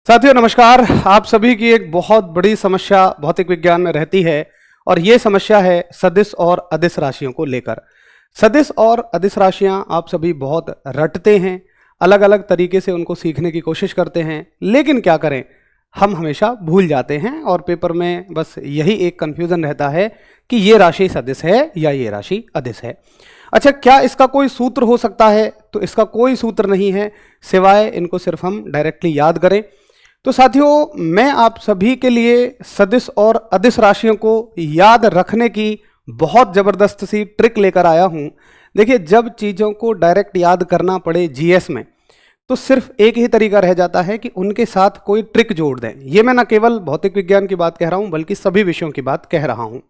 साथियों नमस्कार। आप सभी की एक बहुत बड़ी समस्या भौतिक विज्ञान में रहती है और ये समस्या है सदिश और अदिश राशियों को लेकर। सदिश और अदिश राशियां आप सभी बहुत रटते हैं, अलग अलग तरीके से उनको सीखने की कोशिश करते हैं, लेकिन क्या करें, हम हमेशा भूल जाते हैं और पेपर में बस यही एक कन्फ्यूज़न रहता है कि ये राशि सदिश है या ये राशि अदिश है। अच्छा, क्या इसका कोई सूत्र हो सकता है? तो इसका कोई सूत्र नहीं है, सिवाय इनको सिर्फ हम डायरेक्टली याद करें। तो साथियों, मैं आप सभी के लिए सदिश और अदिश राशियों को याद रखने की बहुत ज़बरदस्त सी ट्रिक लेकर आया हूँ। देखिए, जब चीज़ों को डायरेक्ट याद करना पड़े जीएस में, तो सिर्फ एक ही तरीका रह जाता है कि उनके साथ कोई ट्रिक जोड़ दें। ये मैं न केवल भौतिक विज्ञान की बात कह रहा हूँ, बल्कि सभी विषयों की बात कह रहा हूँ।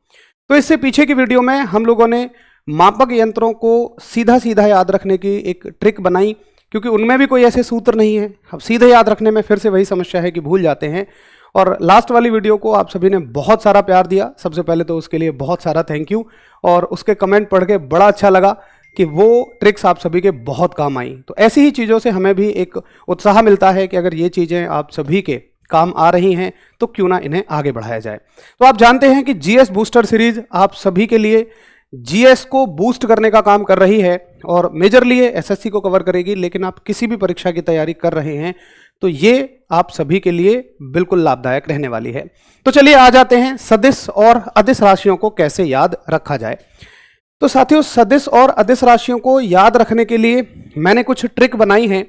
तो इससे पीछे की वीडियो में हम लोगों ने मापक यंत्रों को सीधा सीधा याद रखने की एक ट्रिक बनाई, क्योंकि उनमें भी कोई ऐसे सूत्र नहीं है। अब सीधे याद रखने में फिर से वही समस्या है कि भूल जाते हैं। और लास्ट वाली वीडियो को आप सभी ने बहुत सारा प्यार दिया, सबसे पहले तो उसके लिए बहुत सारा थैंक यू। और उसके कमेंट पढ़ के बड़ा अच्छा लगा कि वो ट्रिक्स आप सभी के बहुत काम आई। तो ऐसी ही चीज़ों से हमें भी एक उत्साह मिलता है कि अगर ये चीज़ें आप सभी के काम आ रही हैं तो क्यों ना इन्हें आगे बढ़ाया जाए। तो आप जानते हैं कि जीएस बूस्टर सीरीज आप सभी के लिए जीएस को बूस्ट करने का काम कर रही है और मेजरली एसएससी को कवर करेगी, लेकिन आप किसी भी परीक्षा की तैयारी कर रहे हैं तो ये आप सभी के लिए बिल्कुल लाभदायक रहने वाली है। तो चलिए आ जाते हैं सदिश और अदिश राशियों को कैसे याद रखा जाए। तो साथियों, सदिश और अदिश राशियों को याद रखने के लिए मैंने कुछ ट्रिक बनाई हैं।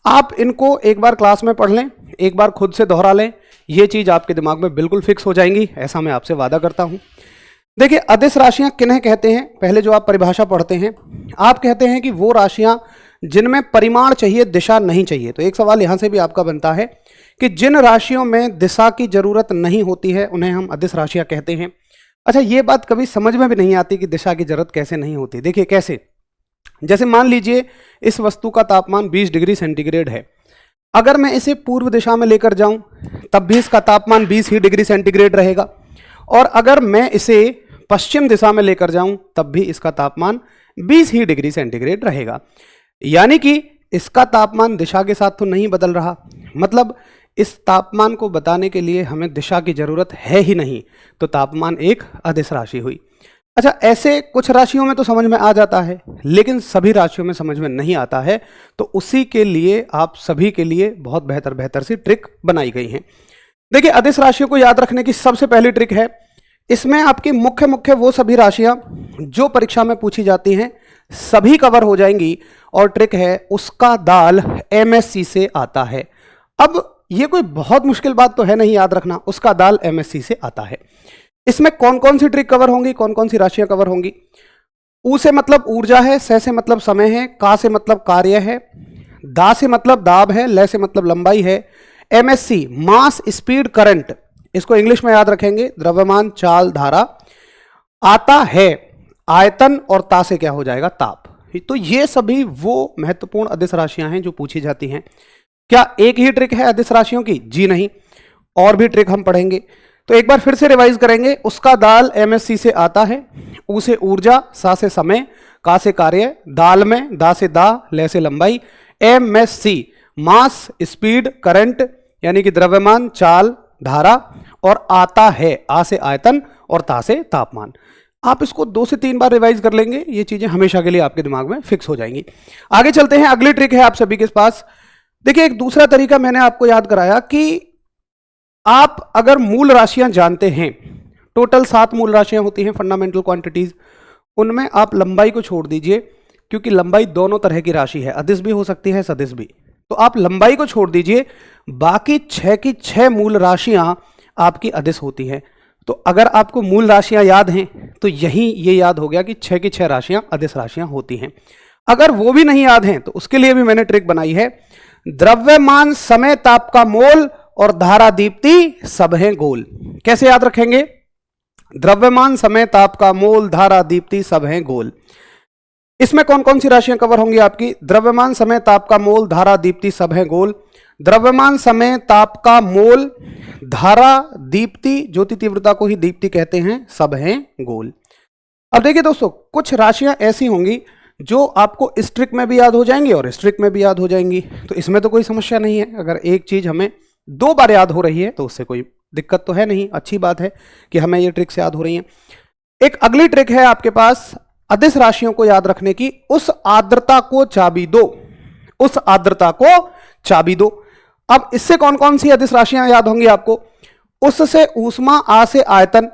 आप इनको एक बार क्लास में पढ़ लें, एक बार खुद से दोहरा लें, ये चीज़ आपके दिमाग में बिल्कुल फिक्स हो जाएंगी, ऐसा मैं आपसे वादा करता हूँ। देखिए, अदिश राशियां किन्हें कहते हैं? पहले जो आप परिभाषा पढ़ते हैं, आप कहते हैं कि वो राशियां जिनमें परिमाण चाहिए, दिशा नहीं चाहिए। तो एक सवाल यहां से भी आपका बनता है कि जिन राशियों में दिशा की जरूरत नहीं होती है उन्हें हम अदिश राशियां कहते हैं। अच्छा, ये बात कभी समझ में भी नहीं आती कि दिशा की जरूरत कैसे नहीं होती। देखिए कैसे, जैसे मान लीजिए इस वस्तु का तापमान 20 डिग्री सेंटीग्रेड है। अगर मैं इसे पूर्व दिशा में लेकर जाऊं तब भी इसका तापमान 20 ही डिग्री सेंटीग्रेड रहेगा, और अगर मैं इसे पश्चिम दिशा में लेकर जाऊं तब भी इसका तापमान 20 ही डिग्री सेंटीग्रेड रहेगा। यानी कि इसका तापमान दिशा के साथ तो नहीं बदल रहा, मतलब इस तापमान को बताने के लिए हमें दिशा की जरूरत है ही नहीं, तो तापमान एक अदिश राशि हुई। अच्छा, ऐसे कुछ राशियों में तो समझ में आ जाता है, लेकिन सभी राशियों में समझ में नहीं आता है। तो उसी के लिए आप सभी के लिए बहुत बेहतर सी ट्रिक बनाई गई है। देखिए, अदिश राशियों को याद रखने की सबसे पहली ट्रिक है, इसमें आपकी मुख्य वो सभी राशियां जो परीक्षा में पूछी जाती हैं सभी कवर हो जाएंगी। और ट्रिक है, उसका दाल एमएससी से आता है। अब ये कोई बहुत मुश्किल बात तो है नहीं याद रखना, उसका दाल एमएससी से आता है। इसमें कौन कौन सी ट्रिक कवर होंगी, कौन कौन सी राशियां कवर होंगी? ऊ से मतलब ऊर्जा है, स से मतलब समय है, का से मतलब कार्य है, दा से मतलब दाब है, ल से मतलब लंबाई है। एमएससी मास स्पीड करंट, इसको इंग्लिश में याद रखेंगे, द्रव्यमान चाल धारा। आता है आयतन, और ता से क्या हो जाएगा, ताप। तो ये सभी वो महत्वपूर्ण अदिश राशियां हैं जो पूछी जाती हैं। क्या एक ही ट्रिक है अदिश राशियों की? जी नहीं, और भी ट्रिक हम पढ़ेंगे। तो एक बार फिर से रिवाइज करेंगे। उसका दाल एमएससी से आता है, ऊ से ऊर्जा, सा से समय, का से कार्य, दाल में दा से दा, ले से लंबाई। एमएससी मास स्पीड करंट, यानी कि द्रव्यमान चाल धारा, और आता है आ से आयतन और ता से तापमान। आप इसको 2 से 3 बार रिवाइज कर लेंगे, ये चीजें हमेशा के लिए आपके दिमाग में फिक्स हो जाएंगी। आगे चलते हैं, अगली ट्रिक है आप सभी के पास। देखिए, एक दूसरा तरीका मैंने आपको याद कराया कि आप अगर मूल राशियां जानते हैं, टोटल 7 मूल राशियां होती हैं, फंडामेंटल क्वांटिटीज, उनमें आप लंबाई को छोड़ दीजिए, क्योंकि लंबाई दोनों तरह की राशि है, अदिश भी हो सकती है सदिश भी। तो आप लंबाई को छोड़ दीजिए, बाकी 6 की 6 मूल राशियां आपकी अदिश होती हैं। तो अगर आपको मूल राशियां याद हैं तो यही ये याद हो गया कि 6 की 6 राशियां अदिश राशियां होती हैं। अगर वो भी नहीं याद हैं तो उसके लिए भी मैंने ट्रिक बनाई है। द्रव्यमान समय ताप का मोल और धारा दीप्ति सब हैं गोल। कैसे याद रखेंगे? द्रव्यमान समय ताप का मोल धारा दीप्ति सब हैं गोल। इसमें कौन कौन सी राशियां कवर होंगी आपकी? द्रव्यमान समय ताप का मोल धारा दीप्ति सब हैं गोल। द्रव्यमान समय ताप का मोल धारा दीप्ति, ज्योति तीव्रता को ही दीप्ति कहते हैं, सब हैं गोल। अब देखिए दोस्तों, कुछ राशियां ऐसी होंगी जो आपको इस ट्रिक में भी याद हो जाएंगी और इस ट्रिक में भी याद हो जाएंगी, तो इसमें तो कोई समस्या नहीं है। अगर एक चीज हमें 2 बार याद हो रही है तो उससे कोई दिक्कत तो है नहीं, अच्छी बात है कि हमें ये ट्रिक्स याद हो रही हैं। एक अगली ट्रिक है आपके पास अदिश राशियों को याद रखने की, उस आर्द्रता को चाबी दो, उस आर्द्रता को चाबी दो। अब इससे कौन कौन सी अदिश राशियां याद होंगी आपको? उससे ऊष्मा, आ से आयतन,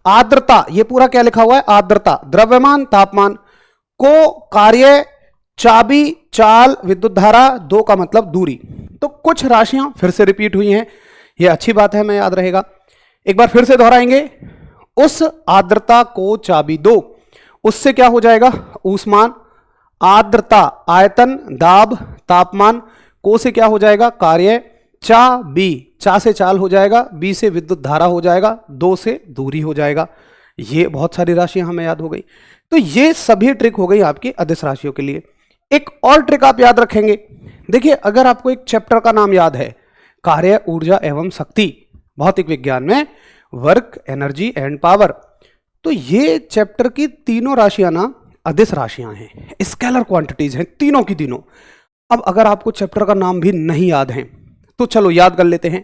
आर्द्रता, ये पूरा क्या लिखा हुआ है? आर्द्रता, द्रव्यमान, तापमान, को कार्य, चाबी, चाल, विद्युत धारा, दो का मतलब दूरी। तो कुछ राशियां फिर से रिपीट हुई हैं, ये अच्छी बात है, हमें याद रहेगा। एक बार फिर से दोहराएंगे, उस आर्द्रता को चाबी दो, उससे क्या हो जाएगा? ऊष्मान, आर्द्रता, आयतन, दाब, तापमान, को से क्या हो जाएगा? कार्य, चा, बी, चा से चाल हो जाएगा, बी से विद्युत धारा हो जाएगा, दो से दूरी हो जाएगा। ये बहुत सारी राशियां हमें याद हो गई। तो ये सभी ट्रिक हो गई आपकी अदिश राशियों के लिए। एक और ट्रिक आप याद रखेंगे, देखिए अगर आपको एक चैप्टर का नाम याद है, कार्य, ऊर्जा एवं शक्ति, भौतिक विज्ञान में वर्क, एनर्जी एंड पावर, तो ये चैप्टर की तीनों राशियां ना अदिश राशियां हैं, स्केलर क्वांटिटीज हैं तीनों की तीनों। अब अगर आपको चैप्टर का नाम भी नहीं याद है तो चलो याद कर लेते हैं।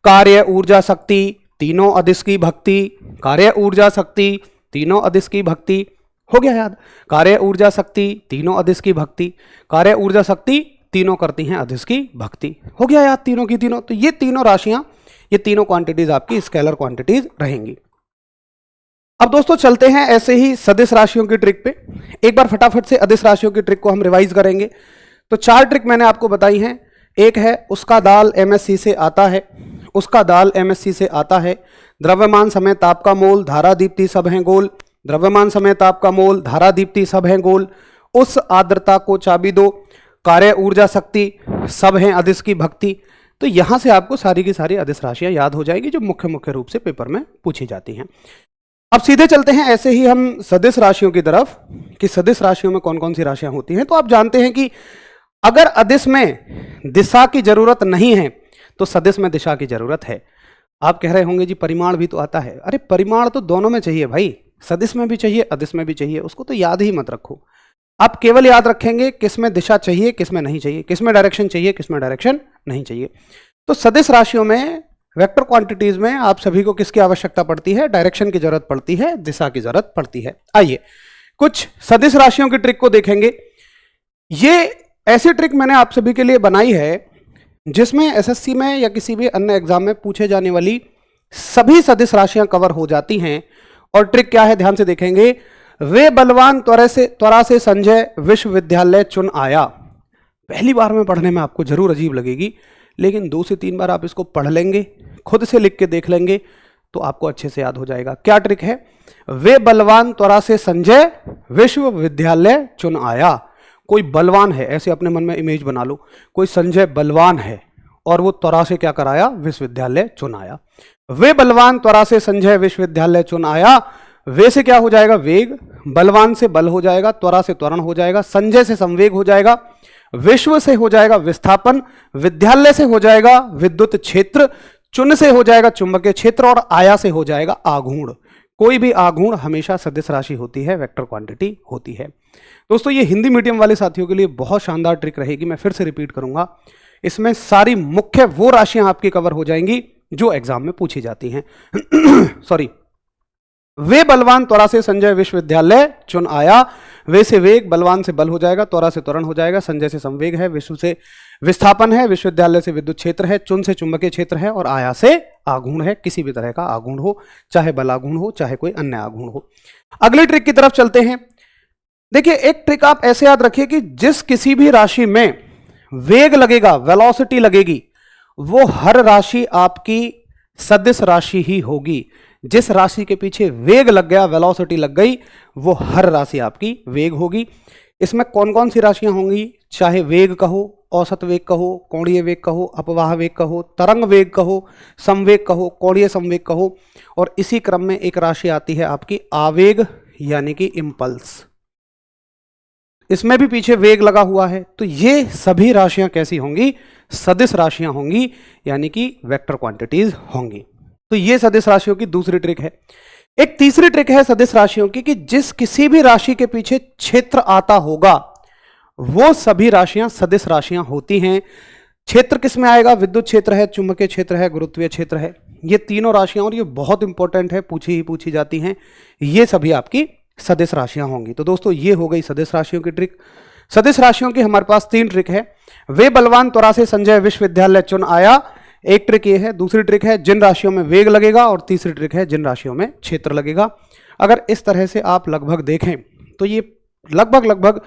कार्य, ऊर्जा, शक्ति, तीनों अदिश की भक्ति, कार्य, ऊर्जा, शक्ति, तीनों अदिश की भक्ति, हो गया याद? कार्य, ऊर्जा, शक्ति, तीनों अदिश की भक्ति, कार्य, ऊर्जा, शक्ति, तीनों करती हैं अदिश की भक्ति, हो गया याद तीनों की तीनों। तो ये तीनों राशियां, ये तीनों क्वांटिटीज आपकी स्केलर क्वांटिटीज रहेंगी। अब दोस्तों चलते हैं ऐसे ही सदिश राशियों की ट्रिक पे। एक बार फटाफट से अदिश राशियों की ट्रिक को हम रिवाइज करेंगे। तो 4 ट्रिक मैंने आपको बताई हैं। एक है उसका दाल एमएससी से आता है, उसका दाल एमएससी से आता है, द्रव्यमान, समय, ताप का मोल, धारा, दीप्ति सब हैं गोल, द्रव्यमान, समय, ताप का मोल, धारा, दीप्ति सब हैं गोल, उस आर्द्रता को चाबी दो, कार्य, ऊर्जा, शक्ति, सब हैं अदिश की भक्ति। तो यहां से आपको सारी की सारी अदिश राशियां याद हो जाएगी जो मुख्य मुख्य रूप से पेपर में पूछी जाती हैं। अब सीधे चलते हैं ऐसे ही हम सदिश राशियों की तरफ कि सदिश राशियों में कौन कौन सी राशियां होती हैं। तो आप जानते हैं कि अगर अदिश में दिशा की जरूरत नहीं है तो सदिश में दिशा की जरूरत है। आप कह रहे होंगे जी परिमाण भी तो आता है। अरे परिमाण तो दोनों में चाहिए भाई, सदिश में भी चाहिए, अदिश में भी चाहिए, उसको तो याद ही मत रखो। आप केवल याद रखेंगे किस में दिशा चाहिए, किस में नहीं चाहिए, किस में डायरेक्शन चाहिए, किस में डायरेक्शन नहीं चाहिए। तो सदिश राशियों में, वेक्टर क्वांटिटीज में आप सभी को किसकी आवश्यकता पड़ती है? डायरेक्शन की जरूरत पड़ती है, दिशा की जरूरत पड़ती है। आइए कुछ सदिश राशियों की ट्रिक को देखेंगे। ये ऐसी ट्रिक मैंने आप सभी के लिए बनाई है जिसमें एसएससी में या किसी भी अन्य एग्जाम में पूछे जाने वाली सभी सदिश राशियां कवर हो जाती हैं। और ट्रिक क्या है ध्यान से देखेंगे। वे बलवान त्वरा से संजय विश्वविद्यालय चुन आया। पहली बार में पढ़ने में आपको जरूर अजीब लगेगी, लेकिन 2 से 3 बार आप इसको पढ़ लेंगे, खुद से लिख के देख लेंगे तो आपको अच्छे से याद हो जाएगा। क्या ट्रिक है? वे बलवान त्वरा से संजय विश्वविद्यालय चुन आया। कोई बलवान है, ऐसे अपने मन में इमेज बना लो, कोई संजय बलवान है और वो त्वरा से क्या कराया? विश्वविद्यालय चुन आया। वे बलवान त्वरा से संजय विश्वविद्यालय चुन आया। वे से क्या हो जाएगा? वेग, बलवान से बल हो जाएगा, त्वरा से त्वरण हो जाएगा, संजय से संवेग हो जाएगा, विश्व से हो जाएगा विस्थापन, विद्यालय से हो जाएगा विद्युत क्षेत्र, चुन से हो जाएगा चुंबकीय क्षेत्र और आया से हो जाएगा आघूर्ण। कोई भी आघूर्ण हमेशा सदिश राशि होती है, वेक्टर क्वांटिटी होती है। दोस्तों ये हिंदी मीडियम वाले साथियों के लिए बहुत शानदार ट्रिक रहेगी। मैं फिर से रिपीट करूंगा, इसमें सारी मुख्य वो राशियां आपकी कवर हो जाएंगी जो एग्जाम में पूछी जाती हैं। सॉरी, वे बलवान त्वरा से संजय विश्वविद्यालय चुन आया। वे से वेग, बलवान से बल हो जाएगा, त्वरा से त्वरण हो जाएगा, संजय से संवेग है, विश्व से विस्थापन है, विश्वविद्यालय से विद्युत क्षेत्र है, चुन से चुंबकीय क्षेत्र है और आया से आघूर्ण है। किसी भी तरह का आघूर्ण हो, चाहे बल आघूर्ण हो, चाहे कोई अन्य आघूर्ण हो। अगली ट्रिक की तरफ चलते हैं। देखिए एक ट्रिक आप ऐसे याद रखिए कि जिस किसी भी राशि में वेग लगेगा, वेलोसिटी लगेगी, वो हर राशि आपकी सदिश राशि ही होगी। जिस राशि के पीछे वेग लग गया, वेलोसिटी लग गई, वो हर राशि आपकी वेग होगी। इसमें कौन कौन सी राशियां होंगी? चाहे वेग कहो, औसत वेग कहो, कोणीय वेग कहो, अपवाह वेग कहो, तरंग वेग कहो, समवेग कहो, कोणीय समवेग कहो, और इसी क्रम में एक राशि आती है आपकी आवेग यानी कि इंपल्स। इसमें भी पीछे वेग लगा हुआ है। तो ये सभी राशियां कैसी होंगी? सदिश राशियां होंगी, यानी कि वेक्टर क्वांटिटीज होंगी। तो ये सदिश राशियों की दूसरी ट्रिक है। एक तीसरी ट्रिक है सदिश राशियों की कि जिस किसी भी राशि के पीछे क्षेत्र आता होगा वो सभी राशियां सदिश राशियां होती हैं। क्षेत्र किस में आएगा? विद्युत क्षेत्र है, चुंबकीय क्षेत्र है, गुरुत्वीय क्षेत्र है। ये तीनों राशियां, और ये बहुत इंपॉर्टेंट है, पूछी जाती हैं। ये सभी आपकी सदिश राशियां होंगी। तो दोस्तों ये हो गई सदिश राशियों की ट्रिक। सदिश राशियों की हमारे पास 3 ट्रिक है। वे बलवान त्वरा से संजय विश्वविद्यालय चुन आया, एक ट्रिक ये है। दूसरी ट्रिक है जिन राशियों में वेग लगेगा, और तीसरी ट्रिक है जिन राशियों में क्षेत्र लगेगा। अगर इस तरह से आप लगभग देखें तो ये लगभग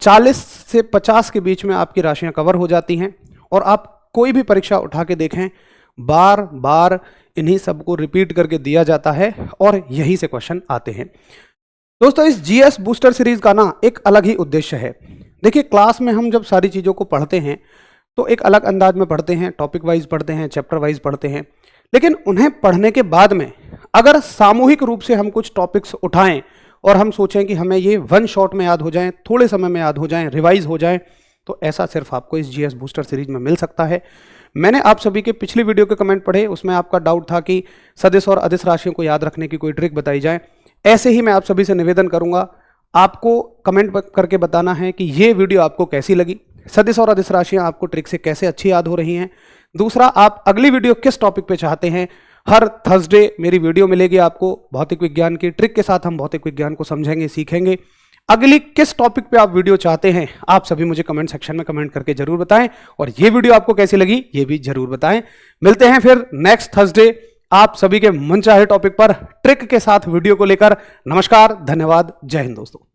40 से 50 के बीच में आपकी राशियां कवर हो जाती हैं। और आप कोई भी परीक्षा उठा के देखें, बार बार इन्हीं सबको रिपीट करके दिया जाता है और यही से क्वेश्चन आते हैं। दोस्तों इस जीएस बूस्टर सीरीज का ना एक अलग ही उद्देश्य है। देखिए क्लास में हम जब सारी चीज़ों को पढ़ते हैं तो एक अलग अंदाज में पढ़ते हैं, टॉपिक वाइज पढ़ते हैं, चैप्टर वाइज पढ़ते हैं। लेकिन उन्हें पढ़ने के बाद में अगर सामूहिक रूप से हम कुछ टॉपिक्स उठाएं और हम सोचें कि हमें ये 1 शॉट में याद हो जाएं, थोड़े समय में याद हो जाएं, रिवाइज हो जाएं, तो ऐसा सिर्फ आपको इस जीएस बूस्टर सीरीज में मिल सकता है। मैंने आप सभी के पिछली वीडियो के कमेंट पढ़े, उसमें आपका डाउट था कि सदिश और अदिश राशियों को याद रखने की कोई ट्रिक बताई जाए। ऐसे ही मैं आप सभी से निवेदन करूंगा, आपको कमेंट करके बताना है कि ये वीडियो आपको कैसी लगी, सदिश और अदिश राशियां आपको ट्रिक से कैसे अच्छी याद हो रही हैं। दूसरा, आप अगली वीडियो किस टॉपिक पे चाहते हैं। हर थर्सडे मेरी वीडियो मिलेगी आपको भौतिक विज्ञान की ट्रिक के साथ। हम भौतिक विज्ञान को समझेंगे, सीखेंगे। अगली किस टॉपिक पे आप वीडियो चाहते हैं, आप सभी मुझे कमेंट सेक्शन में कमेंट करके जरूर बताएं, और ये वीडियो आपको कैसी लगी ये भी जरूर बताएं। मिलते हैं फिर नेक्स्ट थर्सडे आप सभी के मनचाहे टॉपिक पर ट्रिक के साथ वीडियो को लेकर। नमस्कार, धन्यवाद, जय हिंद दोस्तों।